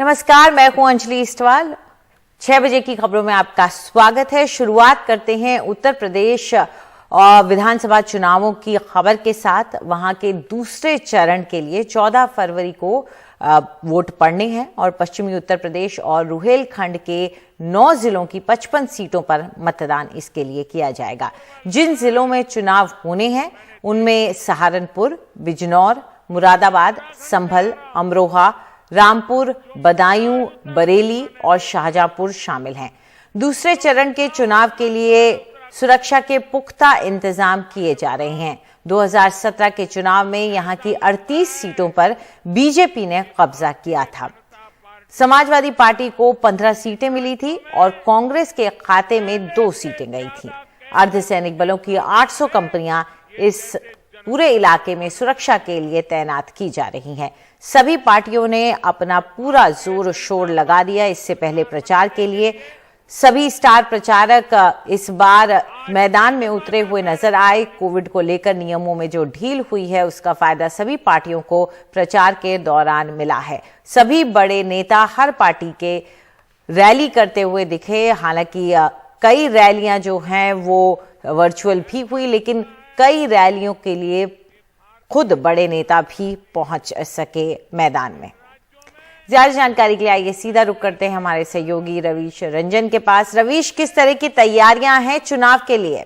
नमस्कार, मैं हूं अंजलि इस्टवाल। 6 बजे की खबरों में आपका स्वागत है। शुरुआत करते हैं उत्तर प्रदेश और विधानसभा चुनावों की खबर के साथ। वहां के दूसरे चरण के लिए 14 फरवरी को वोट पड़ने हैं और पश्चिमी उत्तर प्रदेश और रुहेलखंड के 9 जिलों की 55 सीटों पर मतदान इसके लिए किया जाएगा। जिन जिलों में चुनाव होने हैं उनमें सहारनपुर, बिजनौर, मुरादाबाद, संभल, अमरोहा, रामपुर, बदायूं, बरेली और शाहजहांपुर शामिल हैं। दूसरे चरण के चुनाव के लिए सुरक्षा के पुख्ता इंतजाम किए जा रहे हैं। 2017 के चुनाव में यहां की 38 सीटों पर बीजेपी ने कब्जा किया था। समाजवादी पार्टी को 15 सीटें मिली थी और कांग्रेस के खाते में 2 सीटें गई थी। अर्धसैनिक बलों की 800 कंपनियां इस पूरे इलाके में सुरक्षा के लिए तैनात की जा रही हैं। सभी पार्टियों ने अपना पूरा जोर शोर लगा दिया इससे पहले प्रचार के लिए। सभी स्टार प्रचारक इस बार मैदान में उतरे हुए नजर आए। कोविड को लेकर नियमों में जो ढील हुई है उसका फायदा सभी पार्टियों को प्रचार के दौरान मिला है। सभी बड़े नेता हर पार्टी के रैली करते हुए दिखे। हालांकि कई रैलियां जो हैं वो वर्चुअल भी हुई, लेकिन कई रैलियों के लिए खुद बड़े नेता भी पहुंच सके मैदान में। ज्यादा जानकारी के लिए आइए सीधा रुक करते हैं हमारे सहयोगी रवीश रंजन के पास। रवीश, किस तरह की तैयारियां हैं चुनाव के लिए?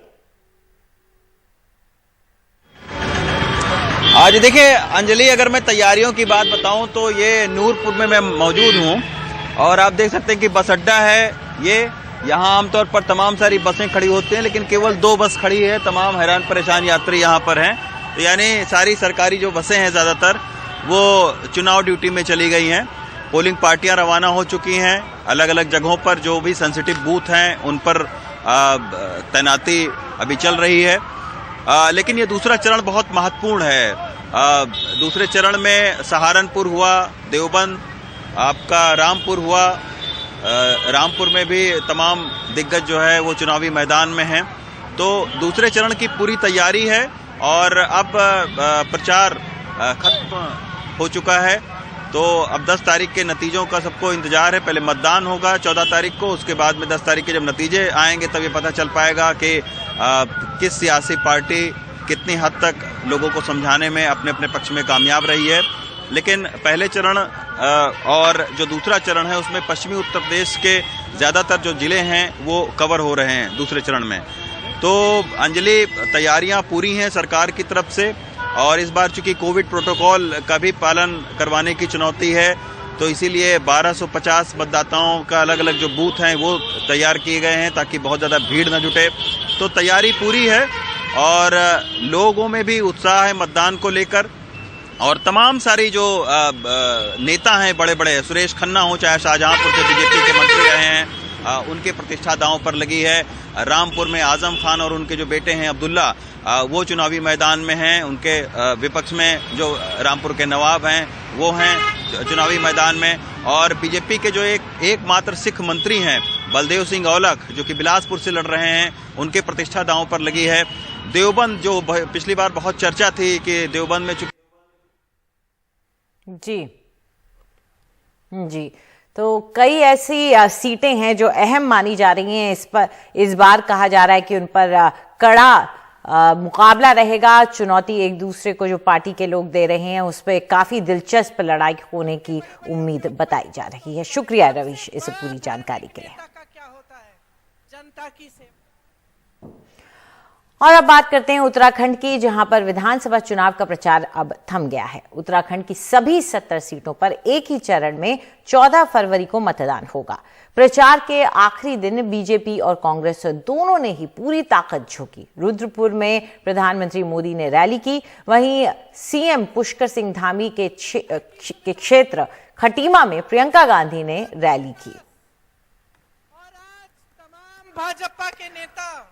आज देखिए अंजलि, अगर मैं तैयारियों की बात बताऊं तो ये नूरपुर में मैं मौजूद हूं और आप देख सकते हैं कि बस अड्डा है ये। यहाँ आमतौर पर तमाम सारी बसें खड़ी होती हैं, लेकिन केवल 2 बस खड़ी है। तमाम हैरान परेशान यात्री यहाँ पर हैं। तो यानी सारी सरकारी जो बसें हैं ज़्यादातर वो चुनाव ड्यूटी में चली गई हैं। पोलिंग पार्टियां रवाना हो चुकी हैं। अलग अलग जगहों पर जो भी सेंसिटिव बूथ हैं उन पर तैनाती अभी चल रही है। लेकिन ये दूसरा चरण बहुत महत्वपूर्ण है। दूसरे चरण में सहारनपुर हुआ, देवबंद, आपका रामपुर हुआ। रामपुर में भी तमाम दिग्गज जो है वो चुनावी मैदान में हैं। तो दूसरे चरण की पूरी तैयारी है और अब प्रचार खत्म हो चुका है। तो अब 10 तारीख के नतीजों का सबको इंतजार है। पहले मतदान होगा 14 तारीख को, उसके बाद में 10 तारीख के जब नतीजे आएंगे तब ये पता चल पाएगा कि किस सियासी पार्टी कितनी हद तक लोगों को समझाने में अपने अपने पक्ष में कामयाब रही है। लेकिन पहले चरण और जो दूसरा चरण है उसमें पश्चिमी उत्तर प्रदेश के ज़्यादातर जो जिले हैं वो कवर हो रहे हैं दूसरे चरण में। तो अंजलि, तैयारियां पूरी हैं सरकार की तरफ से और इस बार चूंकि कोविड प्रोटोकॉल का भी पालन करवाने की चुनौती है तो इसीलिए 1250 मतदाताओं का अलग अलग जो बूथ हैं वो तैयार किए गए हैं ताकि बहुत ज़्यादा भीड़ न जुटे। तो तैयारी पूरी है और लोगों में भी उत्साह है मतदान को लेकर। और तमाम सारी जो नेता हैं बड़े बड़े, सुरेश खन्ना हो चाहे शाहजहांपुर से बीजेपी के मंत्री रहे हैं, उनके प्रतिष्ठा दांव पर लगी है। रामपुर में आजम खान और उनके जो बेटे हैं अब्दुल्ला, वो चुनावी मैदान में हैं। उनके विपक्ष में जो रामपुर के नवाब हैं वो हैं चुनावी मैदान में। और बीजेपी के जो एकमात्र सिख मंत्री हैं बलदेव सिंह औलख, जो कि बिलासपुर से लड़ रहे हैं, उनके प्रतिष्ठा दांव पर लगी है। देवबंद, जो पिछली बार बहुत चर्चा थी कि देवबंद में जी तो कई ऐसी सीटें हैं जो अहम मानी जा रही हैं। इस बार कहा जा रहा है कि उन पर कड़ा मुकाबला रहेगा। चुनौती एक दूसरे को जो पार्टी के लोग दे रहे हैं उस पर काफी दिलचस्प लड़ाई होने की उम्मीद बताई जा रही है। शुक्रिया रवीश इस पूरी जानकारी के लिए। जनता की सेवा। और अब बात करते हैं उत्तराखंड की, जहां पर विधानसभा चुनाव का प्रचार अब थम गया है। उत्तराखंड की सभी 70 सीटों पर एक ही चरण में 14 फरवरी को मतदान होगा। प्रचार के आखिरी दिन बीजेपी और कांग्रेस दोनों ने ही पूरी ताकत झोंकी। रुद्रपुर में प्रधानमंत्री मोदी ने रैली की, वहीं सीएम पुष्कर सिंह धामी के क्षेत्र खटीमा में प्रियंका गांधी ने रैली की। और आज तमाम भाजपा के नेता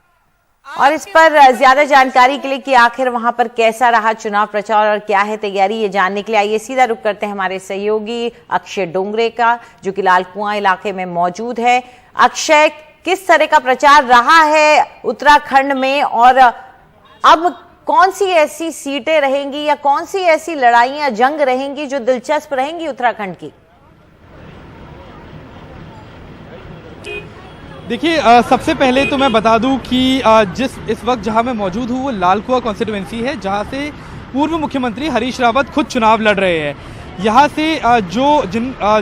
और इस पर ज्यादा जानकारी के लिए कि आखिर वहां पर कैसा रहा चुनाव प्रचार और क्या है तैयारी, ये जानने के लिए आइए सीधा रुक करते हैं हमारे सहयोगी अक्षय डोंगरे का, जो कि लालकुआं इलाके में मौजूद है। अक्षय, किस तरह का प्रचार रहा है उत्तराखंड में और अब कौन सी ऐसी सीटें रहेंगी या कौन सी ऐसी लड़ाइयां जंग रहेंगी जो दिलचस्प रहेंगी उत्तराखंड की? देखिए सबसे पहले तो मैं बता दूं कि जिस इस वक्त जहां मैं मौजूद हूं वो लाल कुआं कॉन्स्टिट्यूएंसी है, जहां से पूर्व मुख्यमंत्री हरीश रावत खुद चुनाव लड़ रहे हैं। यहां से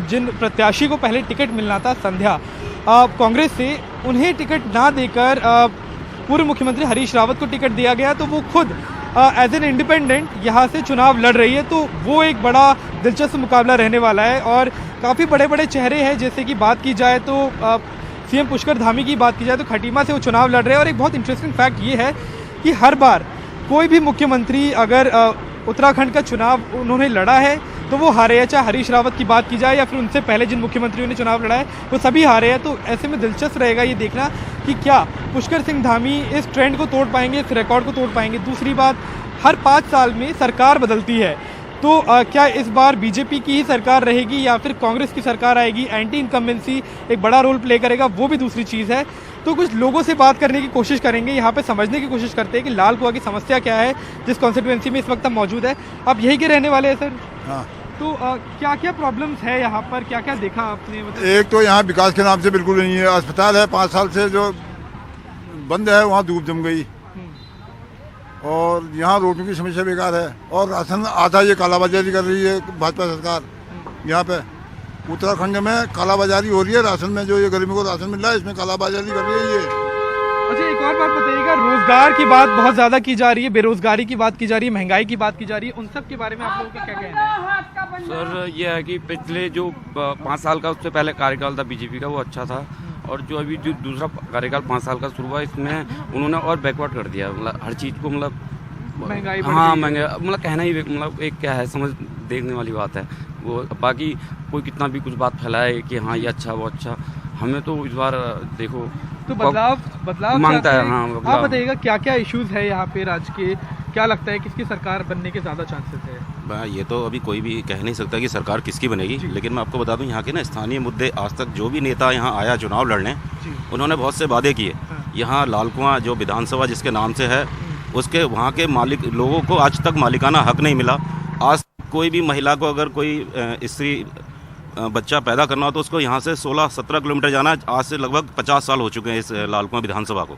जिन प्रत्याशी को पहले टिकट मिलना था संध्या कांग्रेस से, उन्हें टिकट ना देकर पूर्व मुख्यमंत्री हरीश रावत को टिकट दिया गया, तो वो खुद एज एन इंडिपेंडेंट यहाँ से चुनाव लड़ रही है। तो वो एक बड़ा दिलचस्प मुकाबला रहने वाला है और काफ़ी बड़े बड़े चेहरे हैं। जैसे कि बात की जाए तो सीएम पुष्कर धामी की बात की जाए तो खटीमा से वो चुनाव लड़ रहे हैं। और एक बहुत इंटरेस्टिंग फैक्ट ये है कि हर बार कोई भी मुख्यमंत्री अगर उत्तराखंड का चुनाव उन्होंने लड़ा है तो वो हारे हैं, चाहे हरीश रावत की बात की जाए या फिर उनसे पहले जिन मुख्यमंत्रियों ने चुनाव लड़ा है वो सभी हारे हैं। तो ऐसे में दिलचस्प रहेगा ये देखना कि क्या पुष्कर सिंह धामी इस ट्रेंड को तोड़ पाएंगे, इस रिकॉर्ड को तोड़ पाएंगे। दूसरी बात, हर 5 साल में सरकार बदलती है, तो क्या इस बार बीजेपी की ही सरकार रहेगी या फिर कांग्रेस की सरकार आएगी? एंटी इनकम्बेंसी एक बड़ा रोल प्ले करेगा, वो भी दूसरी चीज़ है। तो कुछ लोगों से बात करने की कोशिश करेंगे, यहाँ पे समझने की कोशिश करते हैं कि लाल कुआं की समस्या क्या है जिस कॉन्स्टिट्यूएंसी में इस वक्त हम मौजूद है। आप यही के रहने वाले हैं सर? हाँ। तो क्या क्या प्रॉब्लम्स है यहाँ पर, क्या क्या देखा आपने? मतलब एक तो यहाँ विकास के नाम से बिल्कुल नहीं है। अस्पताल है 5 साल से जो बंद है, वहाँ धूप जम गई। और यहाँ रोडों की समस्या बेकार है। और राशन आधा ये कालाबाजारी कर रही है भाजपा सरकार। यहाँ पे उत्तराखंड में कालाबाजारी हो रही है राशन में, जो ये गरीबों को राशन मिल रहा है इसमें कालाबाजारी कर रही है ये। अच्छा, एक और बात बताइएगा, रोजगार की बात बहुत ज्यादा की जा रही है, बेरोजगारी की बात की जा रही है, महंगाई की बात की जा रही है, उन सब के बारे में आप लोगों का क्या कहना है? सर ये है कि पिछले जो 5 साल का उससे पहले कार्यकाल था बीजेपी का, वो अच्छा था। और जो अभी जो दूसरा कार्यकाल 5 साल का शुरू हुआ, इसमें उन्होंने और बैकवर्ड कर दिया। मतलब हर चीज़ को, मतलब महंगाई, हाँ महंगाई, मतलब कहना ही, मतलब एक क्या है, समझ देखने वाली बात है वो। बाकी कोई कितना भी कुछ बात फैलाए कि हाँ ये अच्छा वो अच्छा, हमें तो इस बार देखो तो बदलाव मांगता है। हाँ, आप बताइएगा क्या क्या इश्यूज है यहाँ पे राज्य के, क्या लगता है किसकी सरकार बनने के ज्यादा चांसेस है? ये तो अभी कोई भी कह नहीं सकता कि सरकार किसकी बनेगी, लेकिन मैं आपको बता दूं यहाँ के ना स्थानीय मुद्दे, आज तक जो भी नेता यहाँ आया चुनाव लड़ने, उन्होंने बहुत से वादे किए। यहाँ लाल कुआं जो विधानसभा जिसके नाम से है, उसके वहाँ के मालिक लोगों को आज तक मालिकाना हक नहीं मिला। आज कोई भी महिला को अगर कोई स्त्री बच्चा पैदा करना हो तो उसको यहाँ से 16-17 किलोमीटर जाना। आज से लगभग 50 साल हो चुके हैं इस लाल कुआं विधानसभा को,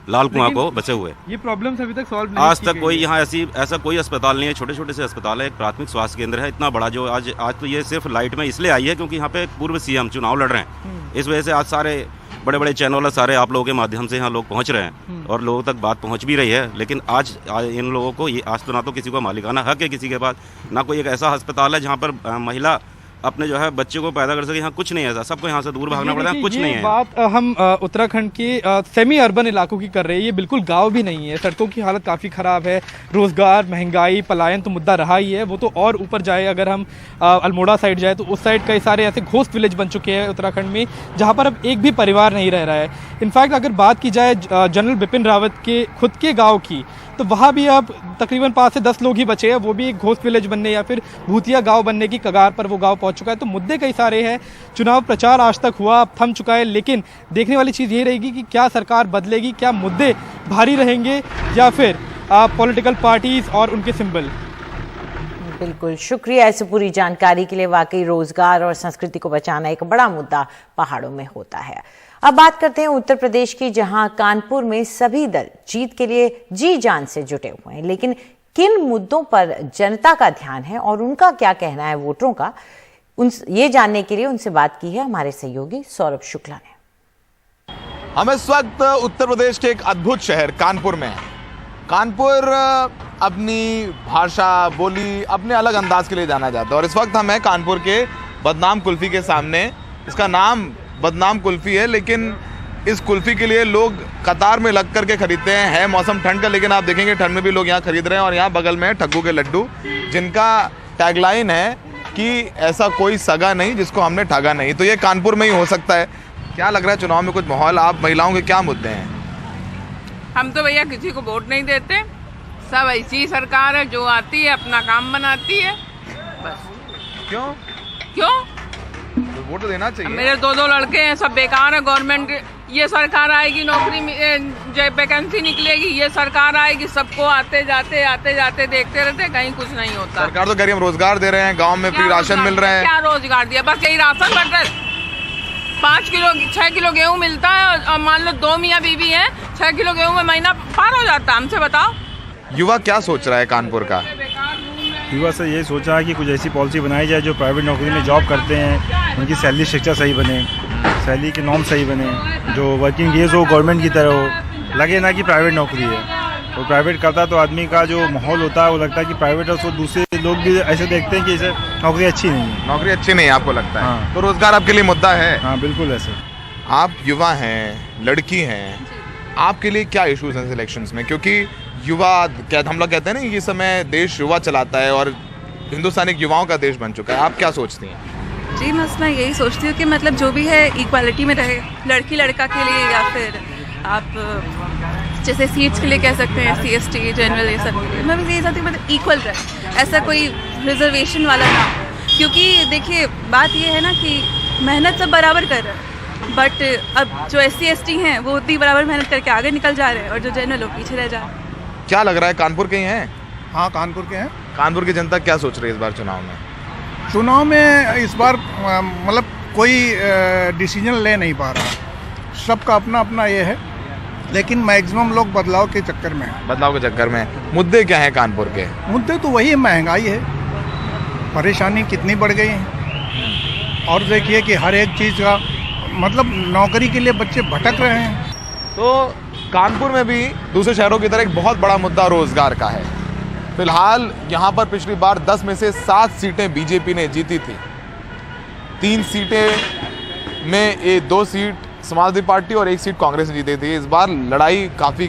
लाल कुआं को बचे हुए। ये प्रॉब्लम्स अभी तक सॉल्व नहीं आज तक कोई यहाँ ऐसा कोई अस्पताल नहीं है। छोटे छोटे से अस्पताल है, एक प्राथमिक स्वास्थ्य केंद्र है, इतना बड़ा जो आज तो ये सिर्फ लाइट में इसलिए आई है क्योंकि यहाँ पे पूर्व सीएम चुनाव लड़ रहे हैं। इस वजह से आज सारे बड़े बड़े चैनल, सारे आप लोगों के माध्यम से यहाँ लोग पहुँच रहे हैं और लोगों तक बात पहुँच भी रही है। लेकिन आज इन लोगों को ये आज तो ना तो किसी को मालिकाना हक है किसी के पास, ना कोई एक ऐसा अस्पताल है जहाँ पर महिला अपने जो है बच्चे को पैदा कर सके। यहाँ कुछ नहीं है ऐसा, सबको यहाँ से दूर भागना पड़ता है, कुछ नहीं है। बात हम उत्तराखंड के सेमी अर्बन इलाकों की कर रहे हैं, ये बिल्कुल गांव भी नहीं है। सड़कों की हालत काफ़ी ख़राब है, रोजगार, महंगाई, पलायन तो मुद्दा रहा ही है। वो तो और ऊपर जाए, अगर हम अल्मोड़ा साइड जाए तो उस साइड कई सारे ऐसे घोस्ट विलेज बन चुके हैं उत्तराखंड में, जहाँ पर अब एक भी परिवार नहीं रह रहा है। इनफैक्ट अगर बात की जाए जनरल बिपिन रावत के खुद के गाँव की, तो वहाँ भी अब तकरीबन 5 से 10 लोग ही बचे हैं, वो भी एक घोस्ट विलेज बनने या फिर भूतिया गांव बनने की कगार पर वो गांव पहुंच चुका है। तो मुद्दे कई सारे हैं। चुनाव प्रचार आज तक हुआ, अब थम चुका है, लेकिन देखने वाली चीज़ ये रहेगी कि क्या सरकार बदलेगी, क्या मुद्दे भारी रहेंगे या फिर पॉलिटिकल पार्टीज और उनके सिंबल। बिल्कुल, शुक्रिया ऐसे पूरी जानकारी के लिए। वाकई रोजगार और संस्कृति को बचाना एक बड़ा मुद्दा पहाड़ों में होता है। अब बात करते हैं उत्तर प्रदेश की, जहां कानपुर में सभी दल जीत के लिए जी जान से जुटे हुए हैं। लेकिन किन मुद्दों पर जनता का ध्यान है और उनका क्या कहना है वोटरों का, ये जानने के लिए उनसे बात की है हमारे सहयोगी सौरभ शुक्ला ने। हम इस वक्त उत्तर प्रदेश के एक अद्भुत शहर कानपुर में हैं। कानपुर अपनी भाषा, बोली, अपने अलग अंदाज के लिए जाना जाता है। और इस वक्त हम हैं कानपुर के बदनाम कुल्फी के सामने। इसका नाम बदनाम कुल्फी है, लेकिन इस कुल्फी के लिए लोग कतार में लग करके खरीदते हैं। है मौसम ठंड का, लेकिन आप देखेंगे ठंड में भी लोग यहाँ खरीद रहे हैं। और यहाँ बगल में ठग्गू के लड्डू, जिनका टैगलाइन है कि ऐसा कोई सगा नहीं जिसको हमने ठगा नहीं। तो ये कानपुर में ही हो सकता है। क्या लग रहा है चुनाव में कुछ माहौल, आप महिलाओं के क्या मुद्दे हैं? हम तो भैया किसी को वोट नहीं देते, सब ऐसी सरकार है जो आती है अपना काम बनाती है बस। क्यों तो वोट देना चाहिए। मेरे 2 लड़के हैं, सब बेकार है। गवर्नमेंट ये सरकार आएगी, नौकरी जो वैकेंसी निकलेगी, ये सरकार आएगी, सबको आते जाते देखते रहते, कहीं कुछ नहीं होता। सरकार तो कह रही है हम रोजगार दे रहे हैं, गांव में फ्री राशन मिल रहे हैं। क्या रोजगार दिया? बस यही राशन बट 6 किलो गेहूँ मिलता है और मान लो 2 मियाँ बीवी हैं, 6 किलो गेहूँ में महीना पार हो जाता है। हमसे बताओ युवा क्या सोच रहा है कानपुर का? युवा से यही सोचा है कि कुछ ऐसी पॉलिसी बनाई जाए जो प्राइवेट नौकरी में जॉब करते हैं उनकी सैलरी स्ट्रक्चर सही बने, सैलरी के नॉर्म सही बने, जो वर्किंग डेज हो गवर्नमेंट की तरह हो, लगे ना कि प्राइवेट नौकरी है। तो प्राइवेट करता तो आदमी का जो माहौल होता है वो लगता है कि प्राइवेट है, उसको दूसरे लोग भी ऐसे देखते हैं कि इसे नौकरी अच्छी नहीं है। नौकरी अच्छी नहीं है आपको लगता है? हाँ। तो रोजगार आपके लिए मुद्दा है? हाँ बिल्कुल ऐसे। आप युवा हैं, लड़की हैं, आपके लिए क्या इश्यूज हैं इलेक्शंस में? क्योंकि युवा, क्या हम लोग कहते हैं ना, ये समय देश युवा चलाता है और हिंदुस्तान एक युवाओं का देश बन चुका है। आप क्या सोचती हैं? जी बस मैं यही सोचती हूँ कि मतलब जो भी है इक्वालिटी में रहे, लड़की लड़का के लिए, या फिर आप जैसे सीट्स के लिए कह सकते हैं CST जनरल, ये सब के लिए मैं भी यही चाहती हूँ मतलब इक्वल रहे, ऐसा कोई रिजर्वेशन वाला ना। क्योंकि देखिए बात ये है ना कि मेहनत सब बराबर कर रहे हैं, बट अब जो SC/ST हैं वो उतनी बराबर मेहनत करके आगे निकल जा रहे हैं और जो जनरल लोग पीछे रह जा रहे हैं। क्या लग रहा है कानपुर के ही हैं? हाँ कानपुर के हैं। कानपुर की जनता क्या सोच रही है इस बार चुनाव में? चुनाव में इस बार मतलब कोई डिसीजन ले नहीं पा रहा, सबका अपना अपना ये है, लेकिन मैक्सिमम लोग बदलाव के चक्कर में हैं। बदलाव के चक्कर में मुद्दे क्या हैं कानपुर के? मुद्दे तो वही है, महंगाई है, परेशानी कितनी बढ़ गई है, और देखिए कि हर एक चीज़ का मतलब नौकरी के लिए बच्चे भटक रहे हैं। तो कानपुर में भी दूसरे शहरों की तरह एक बहुत बड़ा मुद्दा रोजगार का है। फिलहाल यहाँ पर पिछली बार 10 में से 7 सीटें बीजेपी ने जीती थी। 3 सीटें में 2 सीट समाजवादी पार्टी और 1 सीट कांग्रेस ने जीती थी। इस बार लड़ाई काफ़ी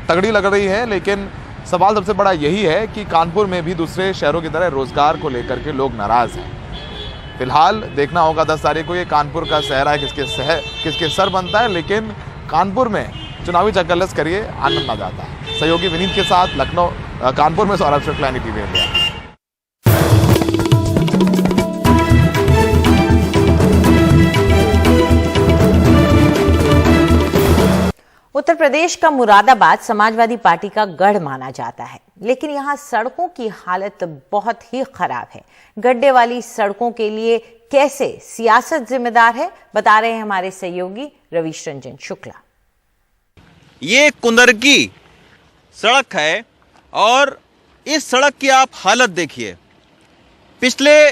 तगड़ी लग रही है, लेकिन सवाल सबसे बड़ा यही है कि कानपुर में भी दूसरे शहरों की तरह रोजगार को लेकर के लोग नाराज़ हैं। फिलहाल देखना होगा 10 तारीख को ये कानपुर का सहरा किसके सर बनता है, लेकिन कानपुर में चुनावी चक्करलस करिए आनंद आ जाता है। सहयोगी विनीत के साथ कानपुर में सौरभ शुक्ला, NDTV इंडिया। उत्तर प्रदेश का मुरादाबाद समाजवादी पार्टी का गढ़ माना जाता है, लेकिन यहां सड़कों की हालत बहुत ही खराब है। गड्ढे वाली सड़कों के लिए कैसे सियासत जिम्मेदार है, बता रहे हैं हमारे सहयोगी रवीश रंजन शुक्ला। ये कुंदरकी सड़क है और इस सड़क की आप हालत देखिए। पिछले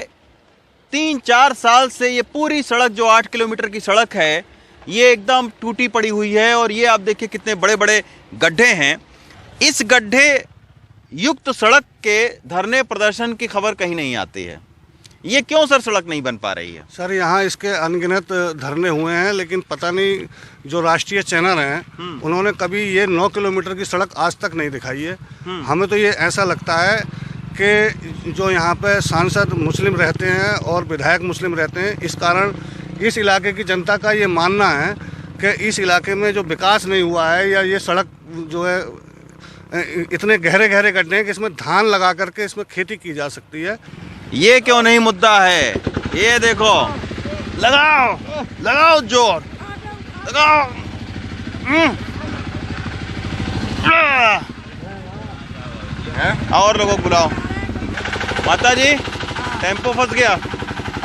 3-4 साल से ये पूरी सड़क जो 8 किलोमीटर की सड़क है ये एकदम टूटी पड़ी हुई है और ये आप देखिए कितने बड़े बड़े गड्ढे हैं। इस गड्ढे युक्त सड़क के धरने प्रदर्शन की खबर कहीं नहीं आती है। ये क्यों सर सड़क नहीं बन पा रही है? सर यहाँ इसके अनगिनत धरने हुए हैं, लेकिन पता नहीं जो राष्ट्रीय चैनल हैं उन्होंने कभी ये 9 किलोमीटर की सड़क आज तक नहीं दिखाई है। हमें तो ये ऐसा लगता है कि जो यहाँ पे सांसद मुस्लिम रहते हैं और विधायक मुस्लिम रहते हैं, इस कारण इस इलाके की जनता का ये मानना है कि इस इलाके में जो विकास नहीं हुआ है, या ये सड़क जो है इतने गहरे गहरे गड्ढे हैं कि इसमें धान लगा करके इसमें खेती की जा सकती है। ये क्यों नहीं मुद्दा है? ये देखो, लगाओ लगाओ जोर लगाओ। और लोगों को बुलाओ। माता जी टेम्पो फंस गया।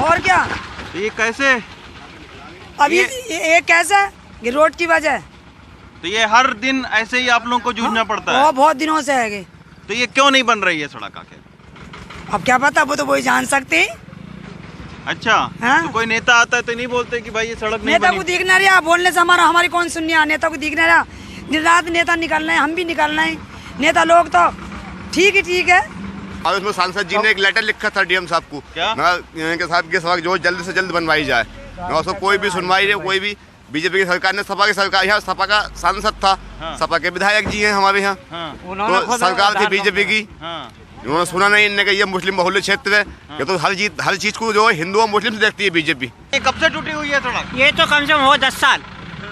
और क्या? तो ये कैसे? अभी ये कैसा है? ये रोड की वजह। तो ये हर दिन ऐसे ही आप लोगों को जूझना पड़ता है? बहुत दिनों से है। तो ये क्यों नहीं बन रही है सड़क आखिर? अब क्या पता, वो तो वही जान सकते हैं। अच्छा तो कोई नेता आता है तो नहीं बोलते कि भाई ये सड़क नहीं नेता बनी? को दिखना रहा, बोलने से हमारी कौन सुननी है? नेता को दिखना रहा, दिन रात नेता निकलना है, हम भी निकलना है। नेता लोग तो ठीक है। और उसमें सांसद जी ने एक लेटर लिखा था DM साहब को, के सड़क जो जल्द से जल्द बनवाई जाए। उसको कोई भी सुनवाई नहीं, कोई भी। बीजेपी की सरकार ने, सपा की सरकार, यहाँ सपा का सांसद था, सपा के विधायक जी हैं हमारे यहाँ, तो सरकार थी बीजेपी की, उन्होंने सुना नहीं। इनने ये मुस्लिम बहुल्य क्षेत्र है, ये तो हर चीज को जो है हिंदू और मुस्लिम से देखती है बीजेपी। ये कब से टूटी हुई है सड़क? ये तो कम से कम हो 10 साल।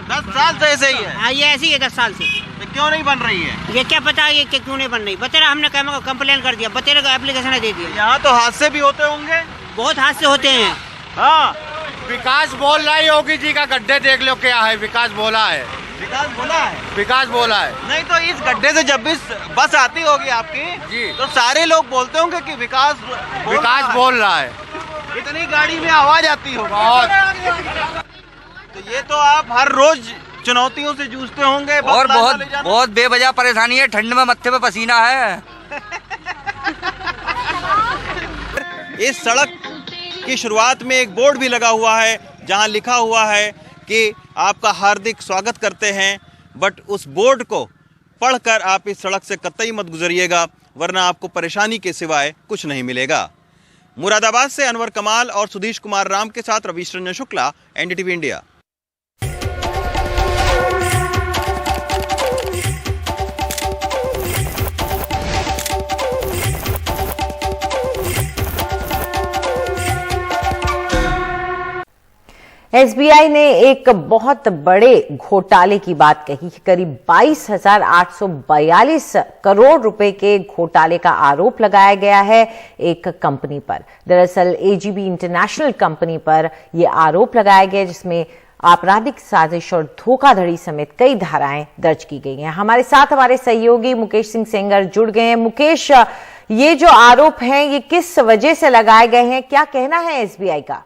10 साल से ऐसे ही है? हाँ ये ऐसी है 10 साल से। तो क्यों नहीं बन रही है? ये क्या पता ये क्यों नहीं बन रही? बतेरा हमने कंप्लेन कर दिया, बतेरा का एप्लीकेशन दे दिया। यहाँ तो हादसे भी होते होंगे? बहुत हादसे होते हैं। हाँ विकास बोल रहा है, योगी जी का गड्ढे देख लो क्या है। विकास बोला है। विकास बोला है? विकास बोला है। नहीं तो इस गड्ढे से जब भी बस आती होगी आपकी जी, तो सारे लोग बोलते होंगे कि विकास बोल रहा है। इतनी गाड़ी में आवाज आती होगी। तो ये तो आप हर रोज चुनौतियों से जूझते होंगे। और बहुत बेवजह परेशानी है, ठंड में मत्थे पे पसीना है। इस सड़क की शुरुआत में एक बोर्ड भी लगा हुआ है जहां लिखा हुआ है कि आपका हार्दिक स्वागत करते हैं, बट उस बोर्ड को पढ़कर आप इस सड़क से कतई मत गुजरिएगा, वरना आपको परेशानी के सिवाय कुछ नहीं मिलेगा। मुरादाबाद से अनवर कमाल और सुधीश कुमार राम के साथ Ravish Ranjan Shukla, NDTV India. SBI ने एक बहुत बड़े घोटाले की बात कही। करीब 22,842 करोड़ रुपए के घोटाले का आरोप लगाया गया है एक कंपनी पर। दरअसल एजीबी इंटरनेशनल कंपनी पर यह आरोप लगाया गया, जिसमें आपराधिक साजिश और धोखाधड़ी समेत कई धाराएं दर्ज की गई हैं। हमारे साथ हमारे सहयोगी मुकेश सिंह सेंगर जुड़ गए हैं। मुकेश, ये जो आरोप हैं ये किस वजह से लगाए गए हैं, क्या कहना है एसबीआई का?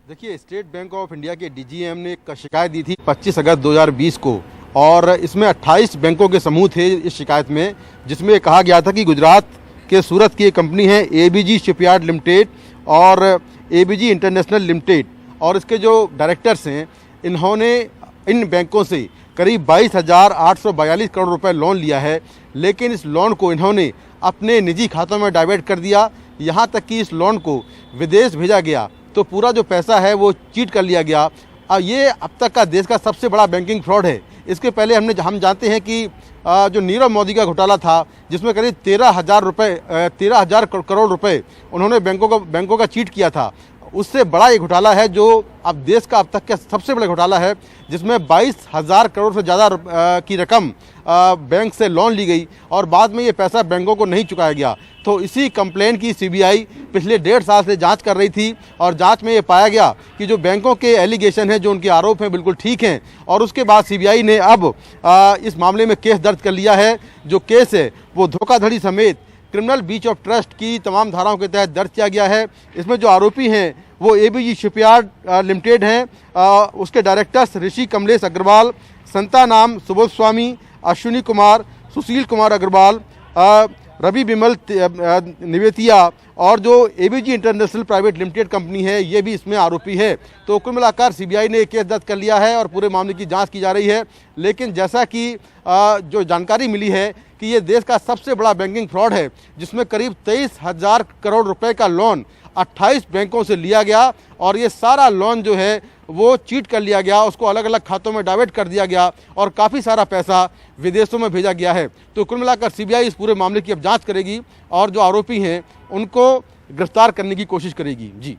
देखिए, स्टेट बैंक ऑफ इंडिया के डीजीएम ने एक शिकायत दी थी 25 अगस्त 2020 को, और इसमें 28 बैंकों के समूह थे इस शिकायत में, जिसमें कहा गया था कि गुजरात के सूरत की एक कंपनी है एबीजी शिपयार्ड लिमिटेड और एबीजी इंटरनेशनल लिमिटेड, और इसके जो डायरेक्टर्स हैं इन्होंने इन बैंकों से करीब 22,842 करोड़ रुपए लोन लिया है, लेकिन इस लोन को इन्होंने अपने निजी खातों में डाइवर्ट कर दिया। यहाँ तक कि इस लोन को विदेश भेजा गया तो पूरा जो पैसा है वो चीट कर लिया गया। अब ये अब तक का देश का सबसे बड़ा बैंकिंग फ्रॉड है। इसके पहले हम जानते हैं कि जो नीरव मोदी का घोटाला था, जिसमें करीब 13,000 करोड़ रुपए उन्होंने बैंकों का चीट किया था, उससे बड़ा ये घोटाला है जो अब देश का अब तक का सबसे बड़ा घोटाला है, जिसमें 22,000 करोड़ से ज़्यादा की रकम बैंक से लोन ली गई और बाद में ये पैसा बैंकों को नहीं चुकाया गया। तो इसी कंप्लेन की सीबीआई पिछले 1.5 साल से जांच कर रही थी, और जांच में ये पाया गया कि जो बैंकों के एलिगेशन हैं, जो उनके आरोप हैं, बिल्कुल ठीक हैं। और उसके बाद सीबीआई ने अब इस मामले में केस दर्ज कर लिया है। जो केस है वो धोखाधड़ी समेत क्रिमिनल ब्रीच ऑफ ट्रस्ट की तमाम धाराओं के तहत दर्ज किया गया है। इसमें जो आरोपी हैं वो एबीजी शिपयार्ड लिमिटेड हैं, उसके डायरेक्टर्स ऋषि कमलेश अग्रवाल, संता नाम सुबोध स्वामी, अश्विनी कुमार, सुशील कुमार अग्रवाल, रवि बिमल निवेतिया, और जो ABG international private limited company है ये भी इसमें आरोपी है। तो कुल मिलाकर सीबीआई ने केस दर्ज कर लिया है और पूरे मामले की जांच की जा रही है। लेकिन जैसा कि जो जानकारी मिली है कि ये देश का सबसे बड़ा बैंकिंग फ्रॉड है, जिसमें करीब 23,000 करोड़ रुपए का लोन 28 बैंकों से लिया गया, और ये सारा लोन जो है वो चीट कर लिया गया, उसको अलग अलग खातों में डाइवर्ट कर दिया गया और काफ़ी सारा पैसा विदेशों में भेजा गया है। तो कुल मिलाकर सीबीआई इस पूरे मामले की अब जांच करेगी और जो आरोपी हैं उनको गिरफ्तार करने की कोशिश करेगी।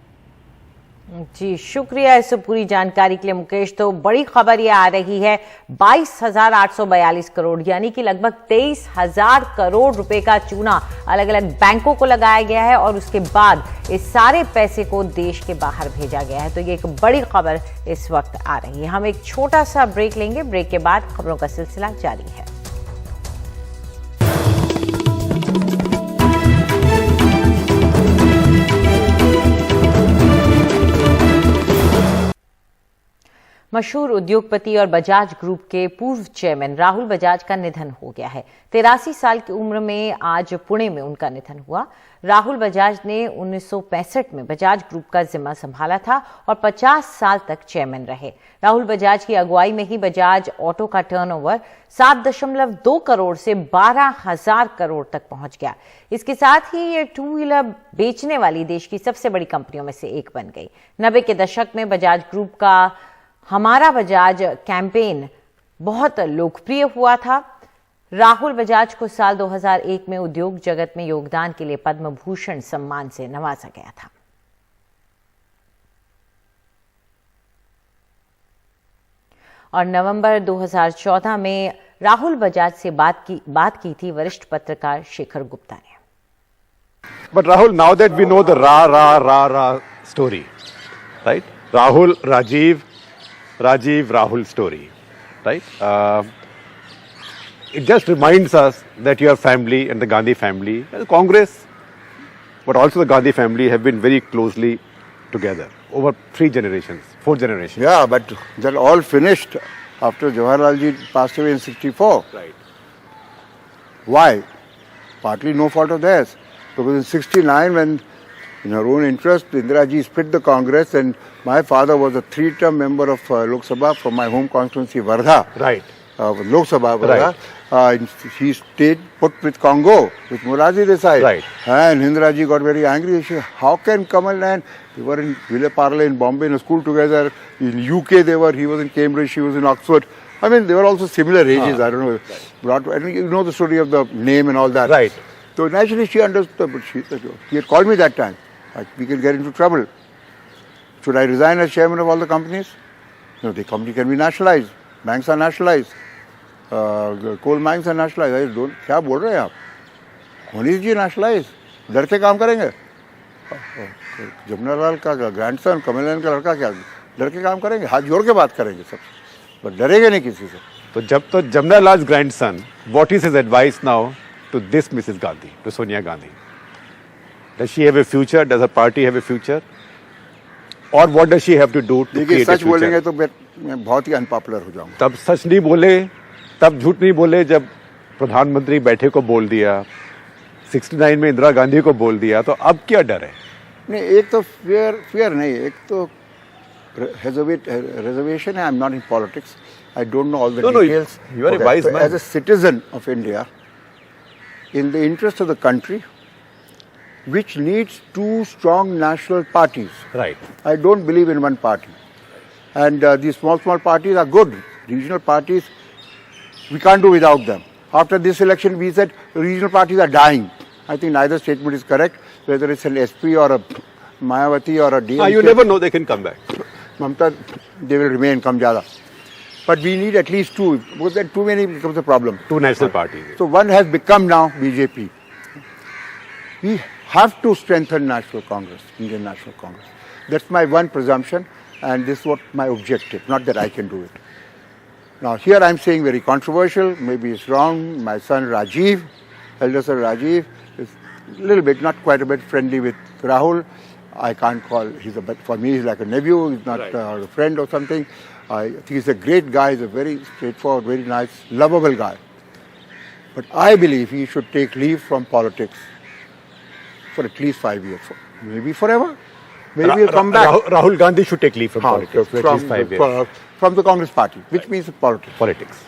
जी, शुक्रिया इस पूरी जानकारी के लिए मुकेश। तो बड़ी खबर ये आ रही है, 22,842 करोड़ यानी कि लगभग 23,000 करोड़ रुपए का चूना अलग अलग बैंकों को लगाया गया है, और उसके बाद इस सारे पैसे को देश के बाहर भेजा गया है। तो ये एक बड़ी खबर इस वक्त आ रही है। हम एक छोटा सा ब्रेक लेंगे, ब्रेक के बाद खबरों का सिलसिला जारी है। मशहूर उद्योगपति और बजाज ग्रुप के पूर्व चेयरमैन राहुल बजाज का निधन हो गया है। 83 साल की उम्र में आज पुणे में उनका निधन हुआ। राहुल बजाज ने 1965 में बजाज ग्रुप का जिम्मा संभाला था और 50 साल तक चेयरमैन रहे। राहुल बजाज की अगुवाई में ही बजाज ऑटो का टर्नओवर 7.2 करोड़ से 12,000 करोड़ तक पहुंच गया। इसके साथ ही ये 2 व्हीलर बेचने वाली देश की सबसे बड़ी कंपनियों में से एक बन गई। 90 के दशक में बजाज ग्रुप का हमारा बजाज कैंपेन बहुत लोकप्रिय हुआ था। राहुल बजाज को साल 2001 में उद्योग जगत में योगदान के लिए पद्म भूषण सम्मान से नवाजा गया था। और नवंबर 2014 में राहुल बजाज से बात की थी वरिष्ठ पत्रकार शेखर गुप्ता ने। But Rahul, now that we know the Ra story, right? Rahul, Rajiv, Rahul story, right? It just reminds us that your family and the Gandhi family, and Congress, but also the Gandhi family have been very closely together over 3 generations, 4 generations. Yeah, but that all finished after Jawaharlal ji passed away in 64. Right. Why? Partly no fault of theirs. Because in 69, when in her own interest, Indira ji split the Congress, and my father was a 3-term member of Lok Sabha from my home constituency, Wardha. Right. Lok Sabha, Wardha. Right. He stayed put with Congo, with Morarji Desai. Right. And Indira ji got very angry. She said, how can Kamal and we were in Vile-Parle in Bombay in a school together. In UK he was in Cambridge, she was in Oxford. I mean, they were also similar ages. I don't know. Right. I mean, you know the story of the name and all that. Right. So naturally she understood, but he had called me that time. Like, we can get into trouble. Should I resign as chairman of all the companies? No, the company can be nationalized. Banks are nationalized. Coal mines are nationalized. I don't. क्या बोल रहे हैं आप? होनी चाहिए nationalized. डरते काम करेंगे? जमुनालाल का ग्रैंडसन, कमलनाथ का लड़का क्या डर के काम करेंगे? हाथ जोड़ के बात करेंगे सब, पर डरेंगे नहीं किसी से. तो जब तो Jamnalal grandson, what is his advice now to this Mrs. Gandhi, to Sonia Gandhi? Does she have a future? Does her party have a future? Or what does she have to do to create a such future? बोलेंगे तो मैं बहुत ही unpopular हो जाऊंगा. तब सच नहीं बोले, तब झूठ नहीं बोले जब प्रधानमंत्री बैठे को बोल दिया, 69 में इंदिरा गांधी को बोल दिया, तो अब क्या डर है? नहीं, एक तो फियर नहीं, एक तो reservation. I am not in politics. I don't know all the details. You are a wise man. As a citizen of India, in the interest of the country, which needs 2 strong national parties. Right. I don't believe in one party. And these small parties are good. Regional parties, we can't do without them. After this election, we said regional parties are dying. I think neither statement is correct, whether it's an SP or a Mayawati or a DMK. You never know, they can come back. Mamta, they will remain, kam jada. But we need at least 2, because then too many becomes a problem. 2 national parties. So one has become now BJP. We have to strengthen National Congress, Indian National Congress. That's my one presumption, and this is what my objective, not that I can do it. Now here I'm saying very controversial, maybe it's wrong. My son Rajiv, elder son Rajiv, is a little bit, not quite a bit friendly with Rahul. I can't call, for me he's like a nephew, he's not a friend or something. I think he's a great guy, he's a very straightforward, very nice, lovable guy. But I believe he should take leave from politics for at least 5 years, maybe forever. Maybe he'll come back. Rahul Gandhi should take leave from politics for at least 5 years. From the Congress party, which means politics. Politics.